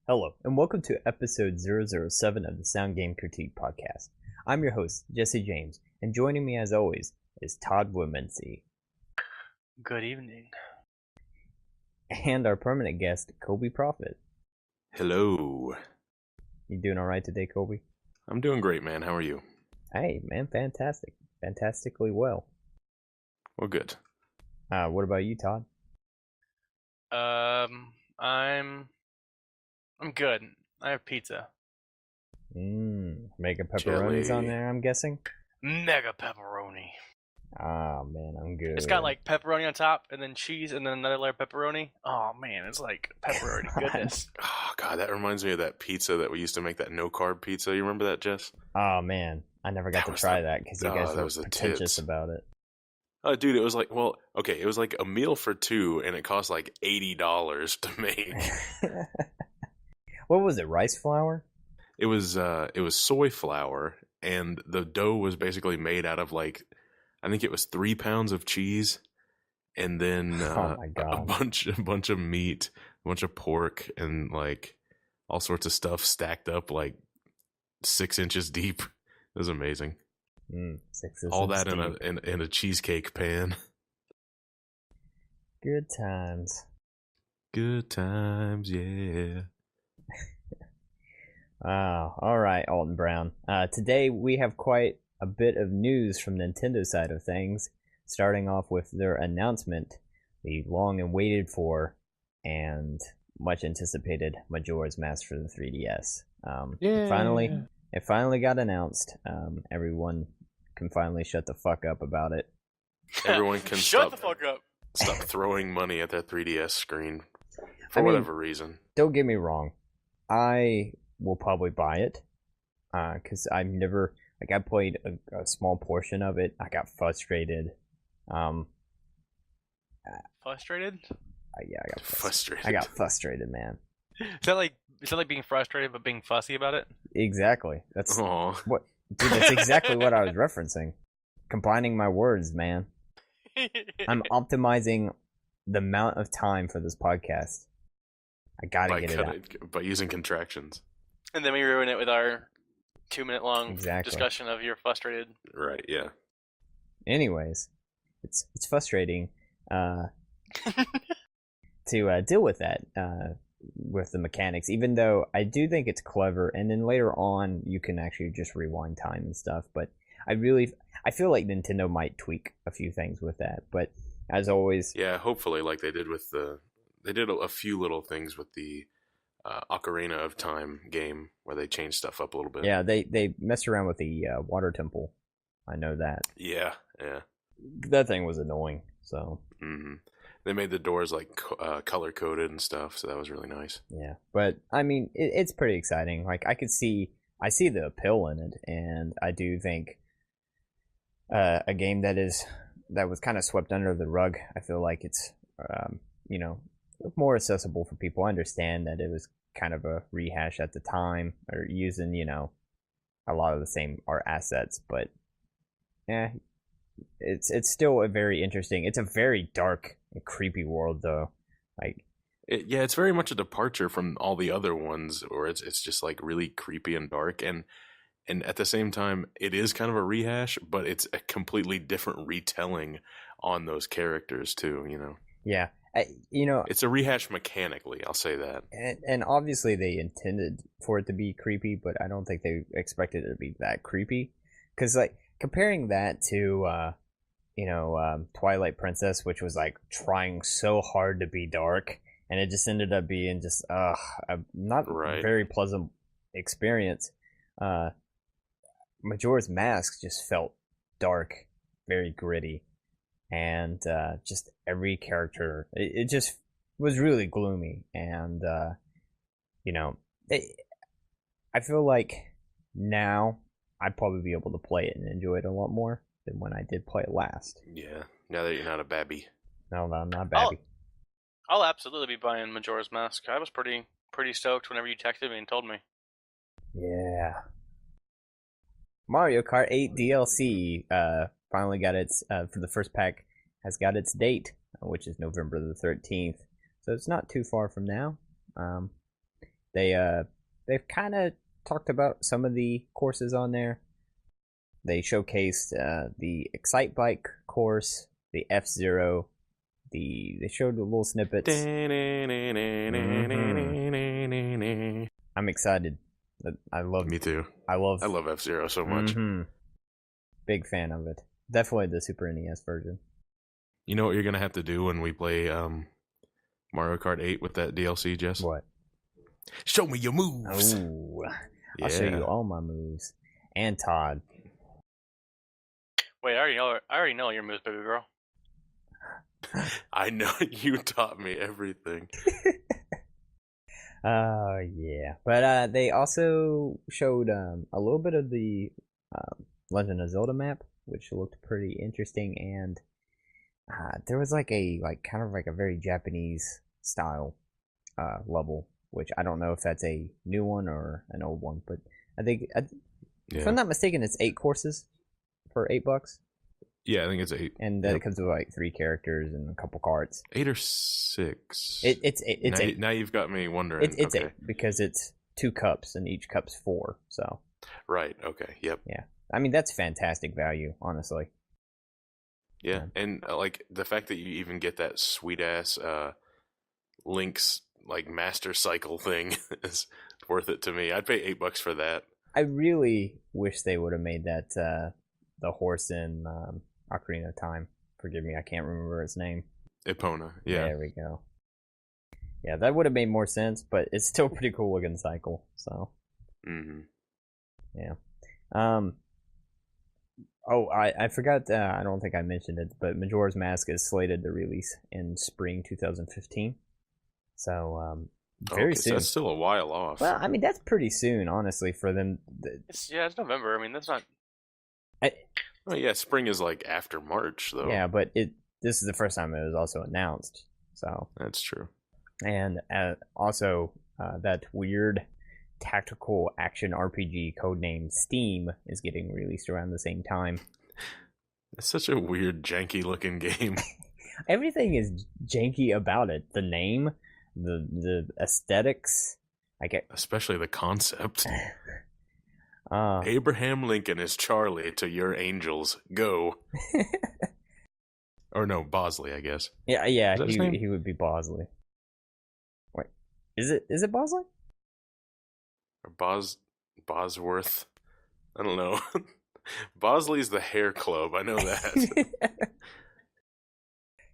Hello, and welcome to episode 007 of the Sound Game Critique Podcast. I'm your host, Jesse James, and joining me as always is Todd Woodmansee. Good evening. And our permanent guest, Colby Profitt. Hello. You doing alright today, Colby? I'm doing great, man. How are you? Hey, man, fantastic. Fantastically well. Well, good. What about you, Todd? I'm good. I have pizza. Mega pepperonis on there, I'm guessing? Mega pepperoni. Ah, man, I'm good. It's got like pepperoni on top, and then cheese, and then another layer of pepperoni. Oh man, it's like pepperoni goodness. Oh, God, that reminds me of that pizza that we used to make, that no-carb pizza. You remember that, Jess? Oh, man. I never got to try that because you guys were pretentious about it. Oh, dude, it was like, well, okay, it was like a meal for two, and it cost like $80 to make. What was it, rice flour? It was soy flour, and the dough was basically made out of like, I think it was 3 pounds of cheese, and then oh my God. a bunch of meat, a bunch of pork, and like all sorts of stuff stacked up like 6 inches deep. It was amazing. 6 all that deep. in a cheesecake pan. Good times. Good times, yeah. All right, Alton Brown. Today we have quite a bit of news from Nintendo side of things, starting off with their announcement, the long and waited for and much anticipated Majora's Mask for the 3DS. It finally got announced. Everyone can finally shut the fuck up about it. Everyone can Shut the fuck up. Stop throwing money at that 3DS screen for whatever reason. Don't get me wrong. I will probably buy it because I've never, like, I played a small portion of it. I got frustrated. Frustrated? Yeah, I got frustrated. I got frustrated, man. Is that like being frustrated but being fussy about it? Exactly. That's Aww. what, dude. That's exactly what I was referencing. Combining my words, man. I'm optimizing the amount of time for this podcast. I gotta get it out. By using contractions. And then we ruin it with our 2-minute long Exactly. discussion of you're frustrated. Right, yeah. Anyways, it's frustrating to deal with that with the mechanics, even though I do think it's clever, and then later on you can actually just rewind time and stuff, but I feel like Nintendo might tweak a few things with that, but as always... Yeah, hopefully, like they did with they did a few little things with the Ocarina of Time game, where they changed stuff up a little bit. Yeah, they messed around with the water temple. I know that. Yeah. That thing was annoying, so... Mm-hmm. They made the doors like color-coded and stuff, so that was really nice. Yeah, but I mean, it's pretty exciting. Like, I see the appeal in it, and I do think a game that was kind of swept under the rug. I feel like it's more accessible for people. I understand that it was kind of a rehash at the time, or using a lot of the same art assets, but it's still a very interesting. It's a very dark and creepy world, though. Like, it's very much a departure from all the other ones, or it's just like really creepy and dark, and at the same time, it is kind of a rehash, but it's a completely different retelling on those characters too. Yeah, it's a rehash mechanically. I'll say that. And obviously they intended for it to be creepy, but I don't think they expected it to be that creepy. Because like comparing that to Twilight Princess, which was like trying so hard to be dark, and it just ended up being just a not very pleasant experience. Majora's Mask just felt dark, very gritty, and just every character, it just was really gloomy. And I feel like now I'd probably be able to play it and enjoy it a lot more than when I did play it last. Yeah, now that you're not a babby. No, I'm not babby. I'll absolutely be buying Majora's Mask. I was pretty stoked whenever you texted me and told me. Yeah. Mario Kart 8 DLC finally got its for the first pack, has got its date, which is November the 13th. So it's not too far from now. they've kind of talked about some of the courses on there. They showcased the Excite Bike course, the F-Zero. They showed the little snippets. Mm-hmm. I'm excited. I love. Me too. I love F-Zero so much. Mm-hmm. Big fan of it. Definitely the Super NES version. You know what you're gonna have to do when we play Mario Kart 8 with that DLC, Jess? What? Show me your moves. Oh, I'll show you all my moves. And Todd. Wait, I already know your moves, baby girl. I know you taught me everything. Oh yeah, but they also showed a little bit of the Legend of Zelda map, which looked pretty interesting, and there was like a kind of like a very Japanese style level, which I don't know if that's a new one or an old one, but I think if I'm not mistaken, it's 8 courses for $8. Yeah, I think it's 8, and then it comes with like 3 characters and a couple carts. 8 or 6. It's 8. Now you've got me wondering. It's okay. 8 because it's 2 cups and each cup's 4. So right. Okay. Yep. Yeah. I mean, that's fantastic value, honestly. Yeah, and like the fact that you even get that sweet ass Link's like master cycle thing is worth it to me. I'd pay $8 for that. I really wish they would have made that the horse in Ocarina of Time. Forgive me, I can't remember its name. Epona. Yeah. There we go. Yeah, that would have made more sense, but it's still a pretty cool looking cycle. So. Mm-hmm. Yeah. Oh, I forgot. I don't think I mentioned it, but Majora's Mask is slated to release in spring 2015. So, very soon. That's still a while off. Well, I mean, that's pretty soon, honestly, for them. It's November. I mean, that's not. Oh yeah, spring is like after March, though. Yeah, but this is the first time it was also announced. So that's true. And also, that weird tactical action RPG codenamed Steam is getting released around the same time. It's such a weird, janky looking game. Everything is janky about it. The name, the aesthetics. Especially the concept. Abraham Lincoln is Charlie to your angels. Go. Or no, Bosley, I guess. Yeah, he would be Bosley. Wait, is it Bosley? Or Bosworth? I don't know. Bosley's the hair club. I know that.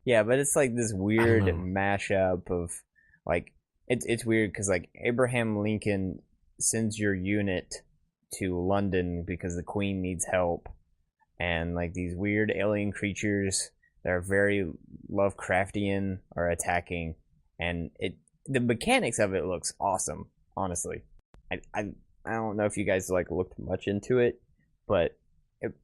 Yeah, but it's like this weird mashup of like it's weird because like Abraham Lincoln sends your unit to London because the Queen needs help, and like these weird alien creatures that are very Lovecraftian are attacking, and the mechanics of it looks awesome. Honestly, I don't know if you guys like looked much into it, but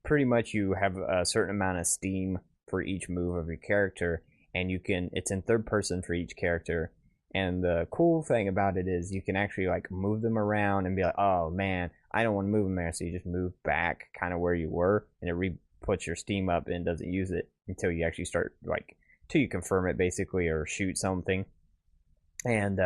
pretty much you have a certain amount of steam for each move of your character, and it's in third person for each character. And the cool thing about it is you can actually like move them around and be like, oh man, I don't want to move them there, so you just move back kind of where you were, and it puts your steam up and doesn't use it until you actually start till you confirm it basically or shoot something. And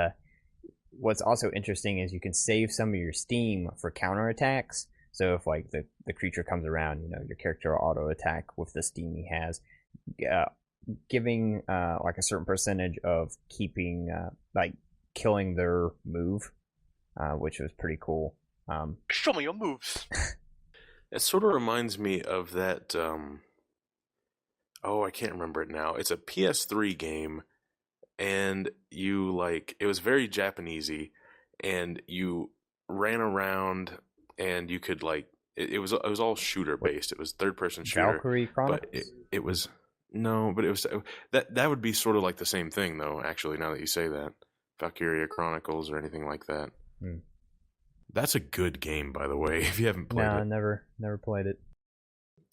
what's also interesting is you can save some of your steam for counterattacks. So if like the creature comes around, your character will auto attack with the steam he has, giving like a certain percentage of keeping killing their move, which was pretty cool. Show me your moves. It sort of reminds me of that. I can't remember it now. It's a PS3 game, and it was very Japanesey, and you ran around, and you could it was all shooter based. It was third person shooter. Valkyrie Chronicles. But it was no, but it was that would be sort of like the same thing though. Actually, now that you say that, Valkyria Chronicles or anything like that. That's a good game, by the way. If you haven't played it, no, never played it.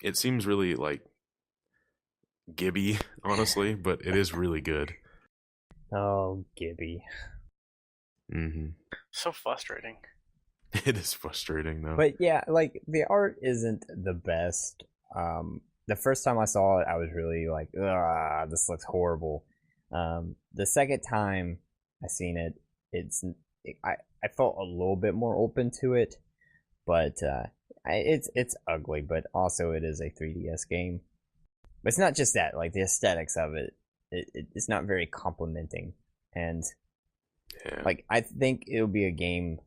It seems really Gibby, honestly, but it is really good. Oh, Gibby. Mm-hmm. So frustrating. It is frustrating though. But yeah, the art isn't the best. The first time I saw it, I was really like, this looks horrible. The second time I seen it, I felt a little bit more open to it, but it's ugly. But also, it is a 3DS game. But it's not just that. Like the aesthetics of it's not very complimenting, and like I think it'll be a game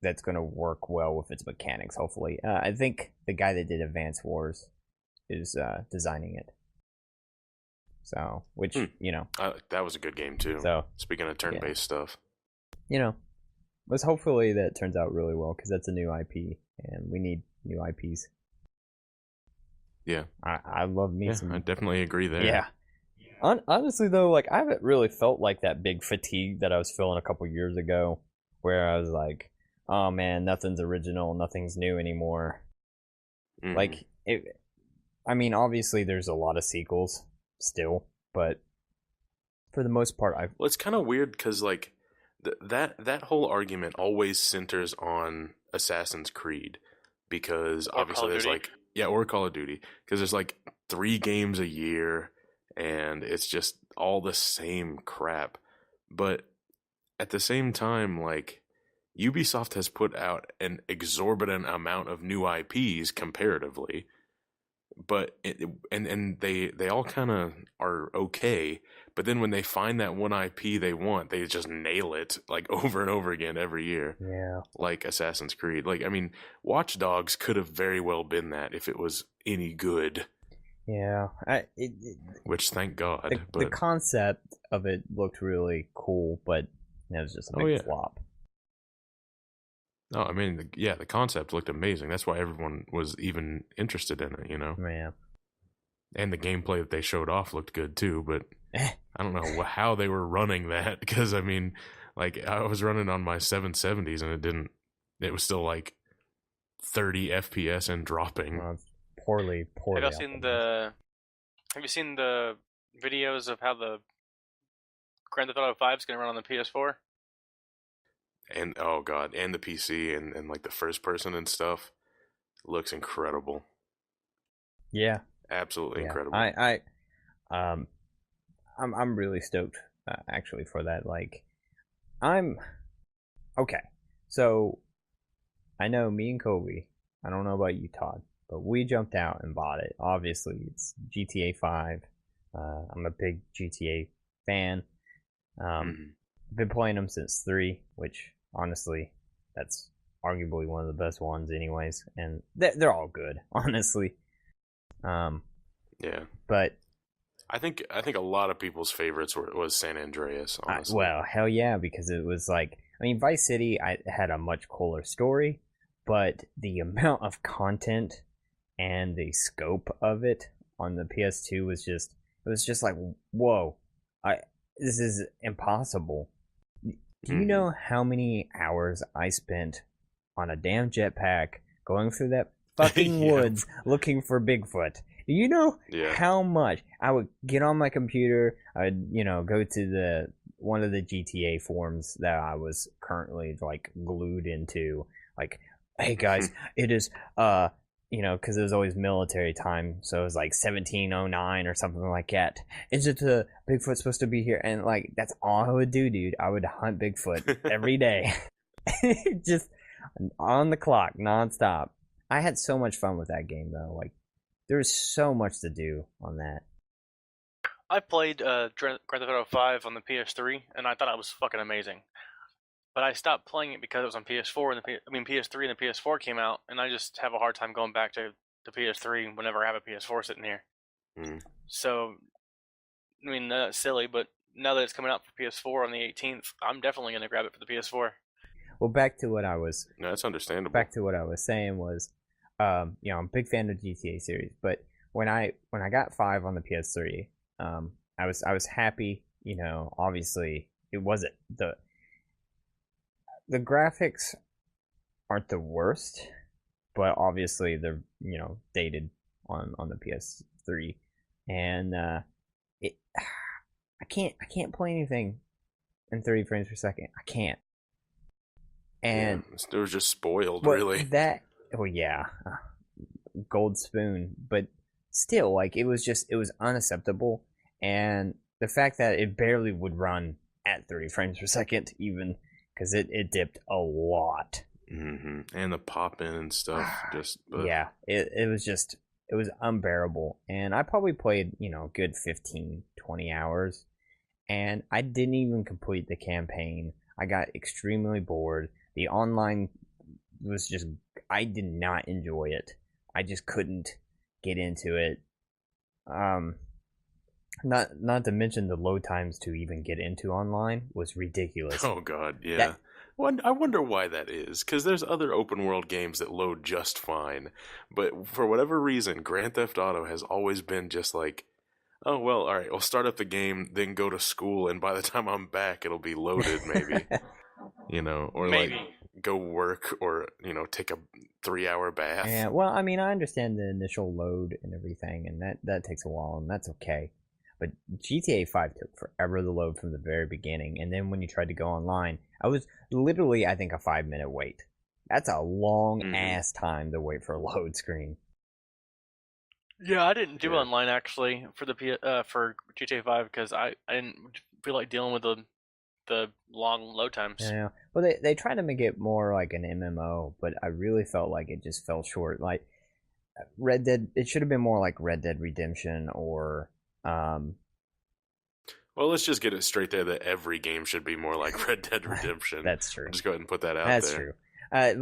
that's going to work well with its mechanics. Hopefully, I think the guy that did Advance Wars is designing it. So, which that was a good game too. So speaking of turn-based stuff, let's hopefully that turns out really well because that's a new IP and we need new IPs. Yeah, I love me some. I definitely agree there. Yeah. Honestly though, like I haven't really felt like that big fatigue that I was feeling a couple years ago, where I was like, "Oh man, nothing's original, nothing's new anymore." Mm. Like it. I mean, obviously, there's a lot of sequels still, but for the most part, well, it's kind of weird because like that whole argument always centers on Assassin's Creed because obviously there's like or Call of Duty because there's like 3 games a year and it's just all the same crap. But at the same time, like Ubisoft has put out an exorbitant amount of new IPs comparatively. But they all kind of are okay, but then when they find that one IP they want, they just nail it like over and over again every year. Yeah, like Assassin's Creed. Like I mean, Watch Dogs could have very well been that if it was any good. Yeah, which thank God. The concept of it looked really cool, but it was just a big flop. No, I mean, the concept looked amazing. That's why everyone was even interested in it, Yeah. And the gameplay that they showed off looked good too, but I don't know how they were running that because, I mean, like, I was running on my 770s and it was still like 30 FPS and dropping. Well, poorly. Have you seen the videos of how the Grand Theft Auto 5 is going to run on the PS4? And oh god, and the PC and like the first person and stuff looks incredible. Yeah, absolutely incredible. I'm really stoked actually for that. Like, I'm okay. So I know me and Colby. I don't know about you, Todd, but we jumped out and bought it. Obviously, it's GTA 5. I'm a big GTA fan. Been playing them since 3, which honestly, that's arguably one of the best ones anyways, and they're all good, honestly. But I think a lot of people's favorites was San Andreas, honestly. Well, hell yeah, because it was like, I mean, Vice City had a much cooler story, but the amount of content and the scope of it on the PS2 was just like, whoa, this is impossible. Do you know how many hours I spent on a damn jetpack going through that fucking woods looking for Bigfoot? Do you know how much? I would get on my computer, I would, go to one of the GTA forums that I was currently like glued into, like, hey guys, it is because it was always military time, so it was like 1709 or something like that. Is it the Bigfoot supposed to be here? And like, that's all I would do, dude. I would hunt Bigfoot every day, just on the clock, nonstop. I had so much fun with that game, though. Like, there's so much to do on that. I played Grand Theft Auto 5 on the PS3, and I thought it was fucking amazing. But I stopped playing it because it was on PS4 and PS3 and the PS4 came out, and I just have a hard time going back to the PS3 whenever I have a PS4 sitting here. So, I mean, that's silly, but now that it's coming out for PS4 on the 18th, I'm definitely going to grab it for the PS4. Well, back to what I was... No, that's understandable. Back to what I was saying was, I'm a big fan of GTA series, but when I got 5 on the PS3, I was happy. Obviously it wasn't the graphics aren't the worst, but obviously they're dated on the PS3, and I can't play anything in 30 frames per second. I can't. And it was just spoiled, really. Gold spoon, but still, like, it was unacceptable, and the fact that it barely would run at 30 frames per second even because it dipped a lot. Mm-hmm. And the pop-in and stuff, just... Yeah, it was unbearable. And I probably played, good 15, 20 hours. And I didn't even complete the campaign. I got extremely bored. The online was just... I did not enjoy it. I just couldn't get into it. Not to mention the load times to even get into online was ridiculous. Oh, God, yeah. I wonder why that is, because there's other open world games that load just fine, but for whatever reason, Grand Theft Auto has always been just like, oh, well, all right, I'll start up the game, then go to school, and by the time I'm back, it'll be loaded, maybe. Or Maybe. like go work or, take a 3-hour bath. Yeah, well, I mean, I understand the initial load and everything, and that takes a while, and that's okay. But GTA 5 took forever to load from the very beginning, and then when you tried to go online, I was literally, I think, a 5-minute wait. That's a long-ass time to wait for a load screen. Yeah, I didn't do online, actually, for for GTA 5, because I didn't feel like dealing with the long load times. Yeah, well, they tried to make it more like an MMO, but I really felt like it just fell short. Like, Red Dead, it should have been more like Red Dead Redemption or... Well, let's just get it straight there that every game should be more like Red Dead Redemption. That's true. Just go ahead and put that out That's there. true.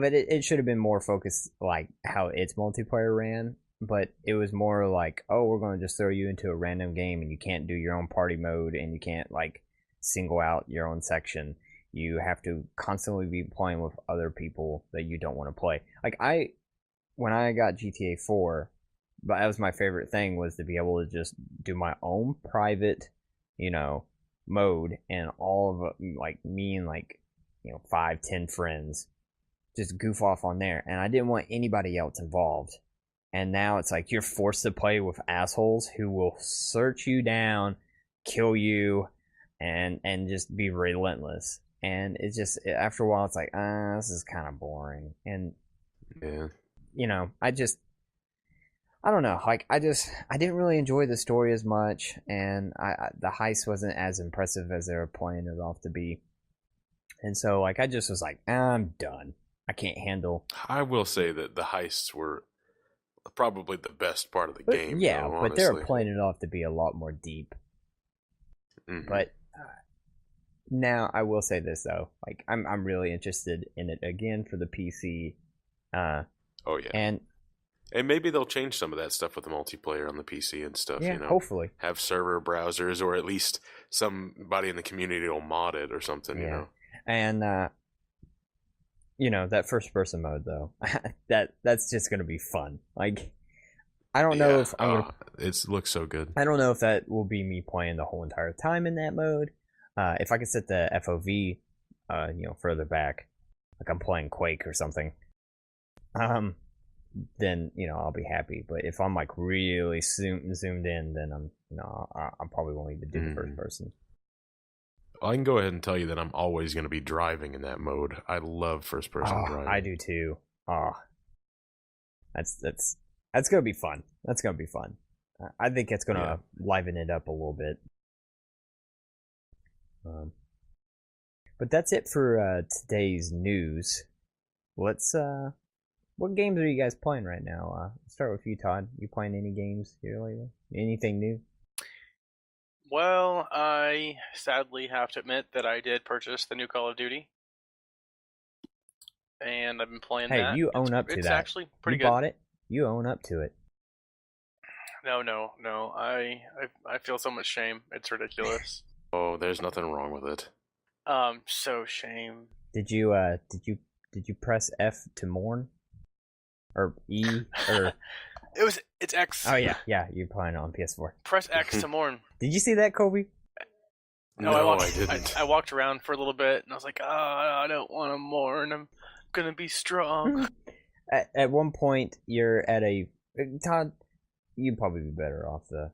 But it should have been more focused like how its multiplayer ran. But it was more like, oh, we're going to just throw you into a random game and you can't do your own party mode and you can't like single out your own section. You have to constantly be playing with other people that you don't want to play. Like when I got GTA 4, but that was my favorite thing, was to be able to just do my own private, mode, and all of like me and like 5-10 friends just goof off on there, and I didn't want anybody else involved. And now it's like you're forced to play with assholes who will search you down, kill you, and just be relentless. And it's just, after a while, it's like, this is kind of boring. And yeah, I don't know. Like, I didn't really enjoy the story as much, and the heist wasn't as impressive as they were playing it off to be. And so, like, I just was like, I'm done. I can't handle. I will say that the heists were probably the best part of the game. Yeah, though, but they were honestly. playing it off to be a lot more deep. Mhm. But now I will say this though, like I'm really interested in it again for the PC. Oh yeah, And maybe they'll change some of that stuff with the multiplayer on the PC and stuff. yeah, hopefully. Have server browsers, or at least somebody in the community will mod it or something. Yeah. And that first person mode though, that's just gonna be fun. Like, I don't know if I'm gonna. It looks so good. I don't know if that will be me playing the whole entire time in that mode. If I could set the FOV, further back, like I'm playing Quake or something, then I'll be happy. But if I'm like really zoomed in, then I probably won't even do the first person. I can go ahead and tell you that I'm always going to be driving in that mode. I love first person driving. I do too. That's gonna be fun. That's gonna be fun. I think it's gonna liven it up a little bit. But that's it for today's news. Let's what games are you guys playing right now? Let's start with you, Todd. You playing any games here lately? Anything new? Well, I sadly have to admit that I did purchase the new Call of Duty, and I've been playing that. Hey, you own up to that. It's actually pretty good. You bought it. You own up to it. No. I feel so much shame. It's ridiculous. Oh, there's nothing wrong with it. So shame. Did you press F to mourn? Or E or it's X. Oh yeah, you're playing it on PS4. Press X to mourn. Did you see that, Colby? No, I didn't. I walked around for a little bit and I was like, I don't want to mourn. I'm gonna be strong. At one point, you're at a Todd. You'd probably be better off to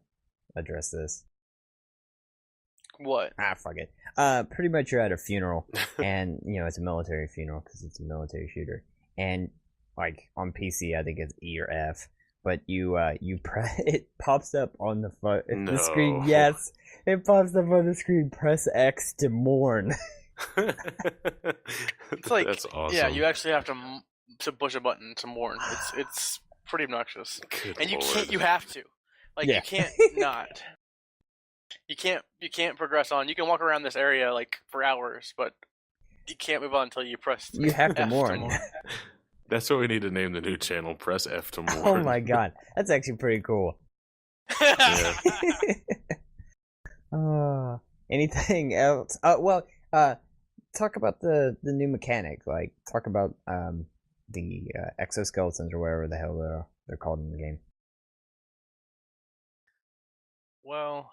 address this. What? Fuck it. Pretty much you're at a funeral, and it's a military funeral because it's a military shooter, and like on PC, I think it's E or F. But you press, it pops up on the screen. Yes, it pops up on the screen. Press X to mourn. It's like, that's awesome. yeah, you actually have to push a button to mourn. It's pretty obnoxious, Good and you Lord. can't. You have to, like, Yeah. you can't not. You can't progress on. You can walk around this area like for hours, but you can't move on until you press. You have to F mourn. That's what we need to name the new channel. Press F to mourn. Oh my god, that's actually pretty cool. Yeah. Anything else? Talk about the new mechanic. Like, talk about the exoskeletons or whatever the hell they're called in the game. Well,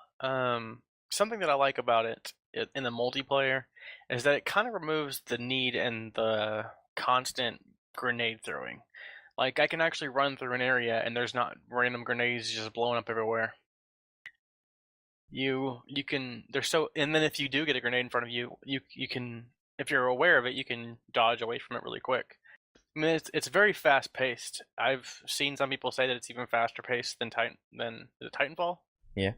something that I like about it in the multiplayer is that it kind of removes the need and the constant grenade throwing. Like, I can actually run through an area and there's not random grenades just blowing up everywhere. You can, and then if you do get a grenade in front of you, you can, if you're aware of it, you can dodge away from it really quick. I mean, it's very fast paced. I've seen some people say that it's even faster paced than Titanfall. Yeah.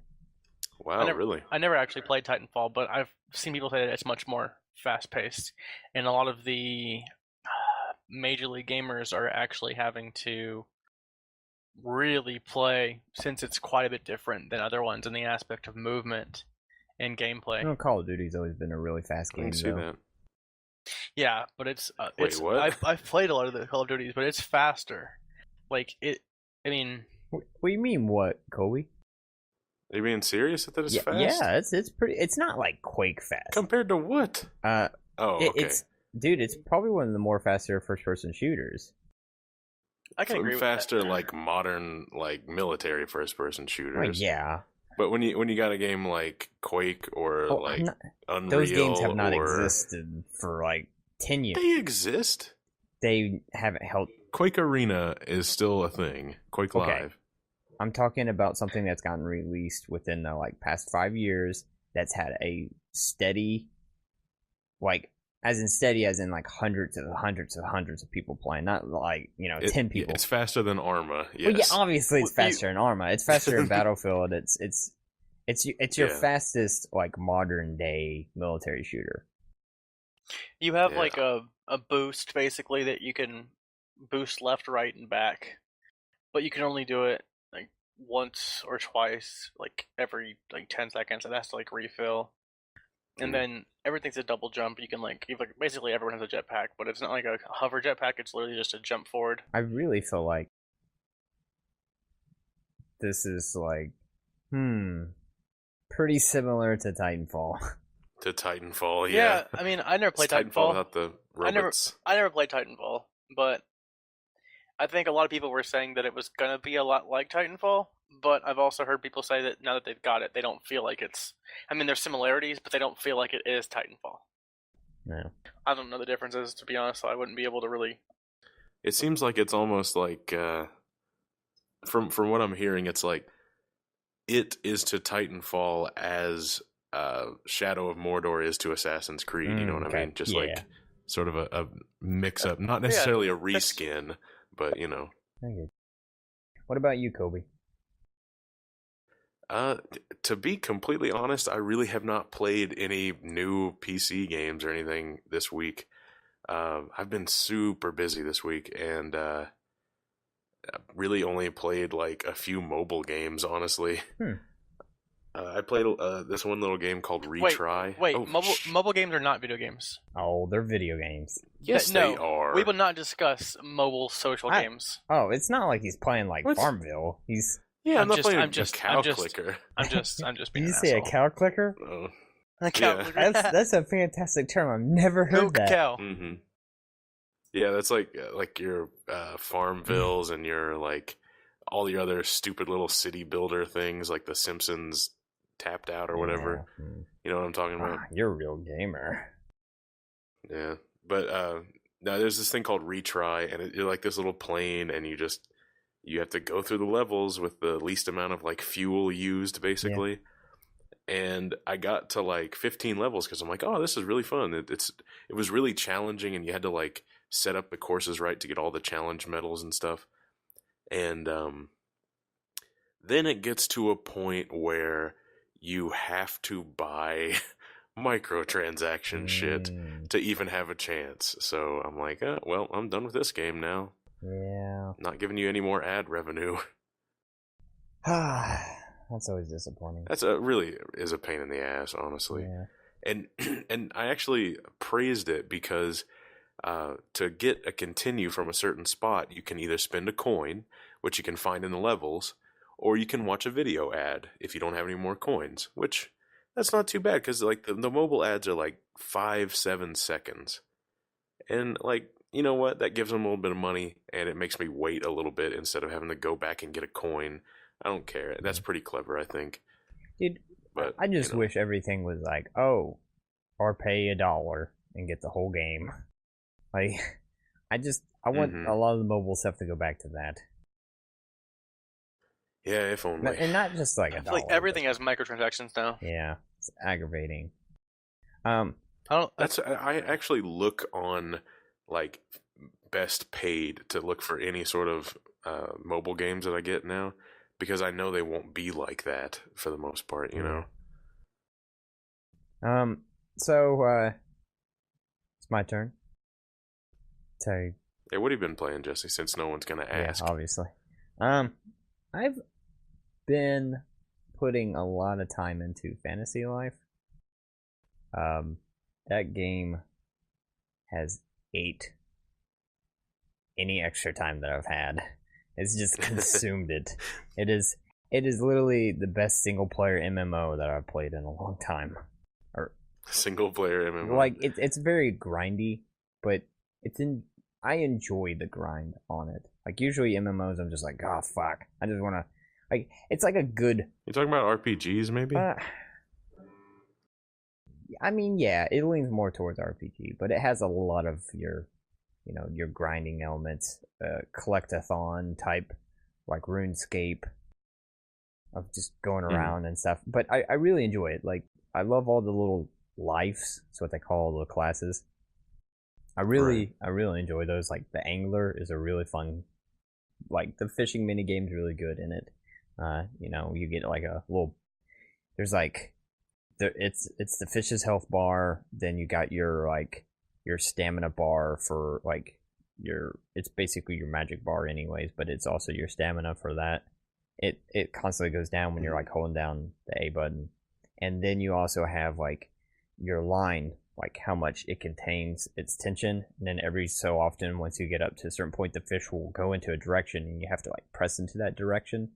Wow, really? I never actually played Titanfall, but I've seen people say that it's much more fast paced, and a lot of the major league gamers are actually having to really play, since it's quite a bit different than other ones in the aspect of movement and gameplay. You know, Call of Duty's always been a really fast I game. can see that. Yeah, but it's Wait, what? I've played a lot of the Call of Duties, but it's faster. Like it, I mean, What do you mean? What, Colby? Are you being serious that it's Yeah, fast? yeah, it's pretty. It's not like Quake fast. Compared to what? Oh, okay. It's probably one of the more faster first-person shooters. I can agree faster, with that. like modern, like military first-person shooters. Yeah. But when you got a game like Quake or like Unreal, those games have not or... existed for like 10 years. They exist. They haven't held. Quake Arena is still a thing. Quake Okay. Live. I'm talking about something that's gotten released within the like past 5 years that's had a steady, like as in like hundreds of people playing, not like 10 people. It's faster than Arma. Yes. Well, yeah, obviously it's faster in Arma. It's faster in Battlefield. It's your fastest like modern day military shooter. You have like a boost basically that you can boost left, right, and back, but you can only do it like once or twice, like every like 10 seconds. It has to like refill, and then everything's a double jump. You can basically everyone has a jetpack, but it's not like a hover jetpack. It's literally just a jump forward. I really feel like this is like pretty similar to Titanfall. To Titanfall, yeah. I mean, I never played Titanfall without the robots. I never played Titanfall, but I think a lot of people were saying that it was gonna be a lot like Titanfall. But I've also heard people say that now that they've got it, they don't feel like it's. I mean, there's similarities, but they don't feel like it is Titanfall. No. I don't know the differences, to be honest, so I wouldn't be able to really. It seems like it's almost like, from what I'm hearing, it's like it is to Titanfall as Shadow of Mordor is to Assassin's Creed. You know what I mean? Just like sort of a mix up, not necessarily a reskin, but What about you, Colby? To be completely honest, I really have not played any new PC games or anything this week. I've been super busy this week, and really only played like a few mobile games, honestly. I played this one little game called Retry. Wait, mobile games are not video games. Oh, they're video games. Yes, they are. We will not discuss mobile social games. Oh, it's not like he's playing like Farmville. He's I'm not playing a cow clicker. I'm just being. Did you say a cow clicker? Oh. A cow clicker. That's a fantastic term. I've never heard that. Cow. Mm-hmm. Yeah, that's like your Farmvilles and your like all your other stupid little city builder things like the Simpsons Tapped Out or whatever. Yeah. You know what I'm talking about? You're a real gamer. Yeah, but now there's this thing called Retry, and you're like this little plane, and you have to go through the levels with the least amount of like fuel used, basically. Yeah. And I got to like 15 levels because I'm like, oh, this is really fun. It was really challenging, and you had to like set up the courses right to get all the challenge medals and stuff. And then it gets to a point where you have to buy microtransaction shit to even have a chance. So I'm like, well, I'm done with this game now. Yeah. Not giving you any more ad revenue. That's always disappointing. That's really is a pain in the ass, honestly. Yeah. And I actually praised it because to get a continue from a certain spot, you can either spend a coin, which you can find in the levels, or you can watch a video ad if you don't have any more coins, which that's not too bad because like the mobile ads are like 5-7 seconds. And like, you know what? That gives them a little bit of money and it makes me wait a little bit instead of having to go back and get a coin. I don't care. That's pretty clever, I think. Dude, but I just wish everything was like, or pay $1 and get the whole game. Like, I want a lot of the mobile stuff to go back to that. Yeah, if only. And not just like $1. Like everything has microtransactions now. Yeah, it's aggravating. I actually look on like best paid to look for any sort of mobile games that I get now because I know they won't be like that for the most part, you know. So it's my turn. Hey, what have you been playing, Jesse? Since no one's gonna ask. Yeah, obviously. I've been putting a lot of time into Fantasy Life. That game has ate any extra time that I've had. It's just consumed it. It is literally the best single player MMO that I've played in a long time. Or single player MMO. Like it's very grindy, but I enjoy the grind on it. Like usually MMOs, I'm just like, oh fuck, I just want to. Like it's like a good. You talking about RPGs, maybe? I mean, yeah, it leans more towards RPG, but it has a lot of your grinding elements, collectathon type, like RuneScape, of just going around and stuff. But I really enjoy it. Like I love all the little lives. That's what they call the classes. I really enjoy those. Like the angler is a really fun. Like the fishing mini game's really good in it. You get like a little. There's like, it's the fish's health bar. Then you got your stamina bar for like it's basically your magic bar anyways, but it's also your stamina for that. It constantly goes down when you're like holding down the A button. And then you also have like your line, like how much it contains its tension. And then every so often, once you get up to a certain point, the fish will go into a direction and you have to like press into that direction.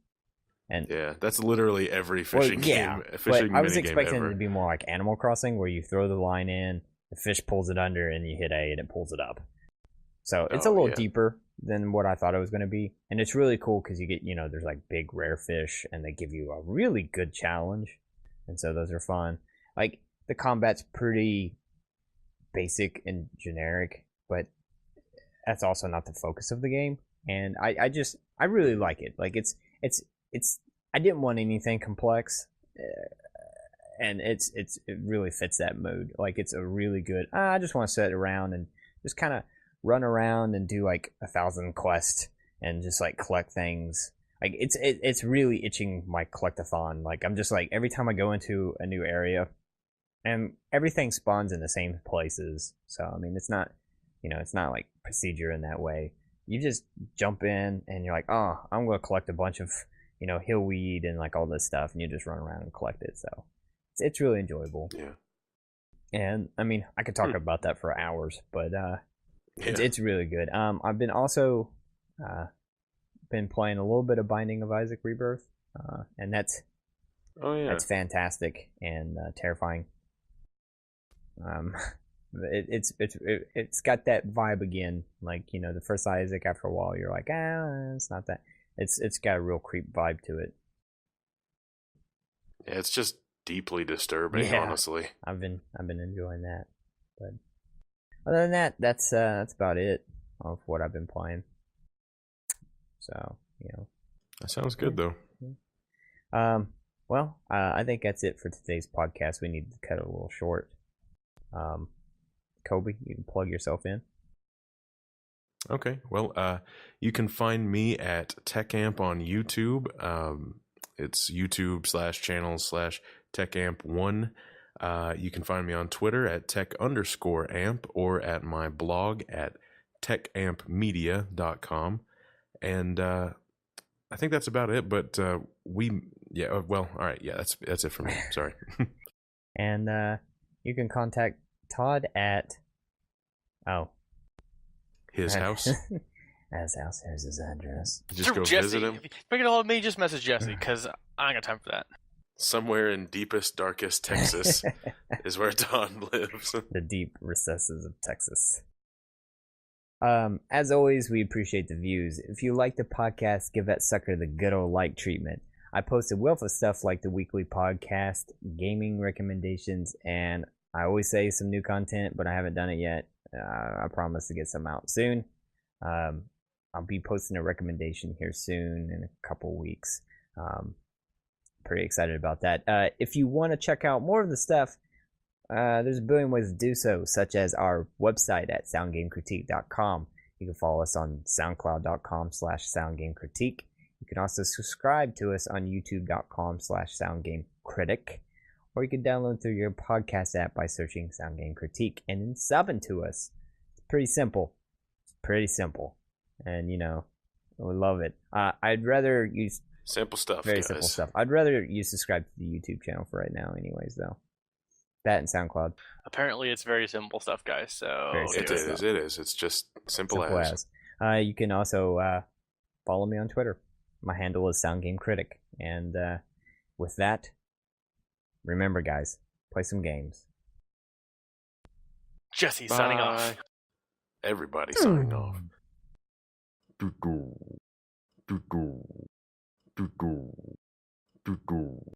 And yeah, that's literally every fishing game. But I was expecting it to be more like Animal Crossing, where you throw the line in, the fish pulls it under, and you hit A and it pulls it up. So it's a little deeper than what I thought it was going to be. And it's really cool because you get, there's like big rare fish and they give you a really good challenge. And so those are fun. Like the combat's pretty basic and generic, but that's also not the focus of the game. And I really like it. Like it's I didn't want anything complex. And it really fits that mood. Like it's a really good, I just want to sit around and just kind of run around and do like 1,000 quests and just like collect things. Like it's really itching my collectathon. Like I'm just like, every time I go into a new area and everything spawns in the same places. So, I mean, it's not like procedure in that way. You just jump in and you're like, oh, I'm going to collect a bunch of, hillweed and like all this stuff. And you just run around and collect it. So it's really enjoyable. Yeah. And I mean, I could talk about that for hours, but it's really good. I've been also been playing a little bit of Binding of Isaac Rebirth, and that's fantastic and terrifying. It's got that vibe again, like the first Isaac. After a while, you're like, it's not that. It's got a real creep vibe to it. Yeah, it's just deeply disturbing, honestly. I've been enjoying that, but other than that, that's about it of what I've been playing. So that sounds good though. Well, I think that's it for today's podcast. We need to cut it a little short. Colby, you can plug yourself in. Okay, well, you can find me at TechAmp on YouTube. It's YouTube/channel/TechAmp1. You can find me on Twitter at tech_amp or at my blog at techampmedia.com. And I think that's about it. But all right. Yeah, that's it for me. Sorry. And you can contact Todd at his house. At his house. Here's his address. Just go Jesse, visit him. If you make it all of me, just message Jesse, because I ain't got time for that. Somewhere in deepest, darkest Texas is where Todd lives. The deep recesses of Texas. As always, we appreciate the views. If you like the podcast, give that sucker the good old like treatment. I post a wealth of stuff like the weekly podcast, gaming recommendations, and I always say some new content, but I haven't done it yet. I promise to get some out soon. I'll be posting a recommendation here soon in a couple weeks. Pretty excited about that. If you want to check out more of the stuff, there's a billion ways to do so, such as our website at soundgamecritique.com. You can follow us on soundcloud.com/soundgamecritique. You can also subscribe to us on youtube.com/soundgamecritic, or you can download through your podcast app by searching Sound Game Critique and then subbing to us. It's pretty simple. And, we love it. I'd rather use simple stuff, very guys. simple stuff. I'd rather you subscribe to the YouTube channel for right now anyways, though. That and SoundCloud. Apparently, it's very simple stuff, guys. So It is. It's just simple as. You can also follow me on Twitter. My handle is SoundGameCritic. And with that, remember, guys, play some games. Jesse signing off. Everybody signing off.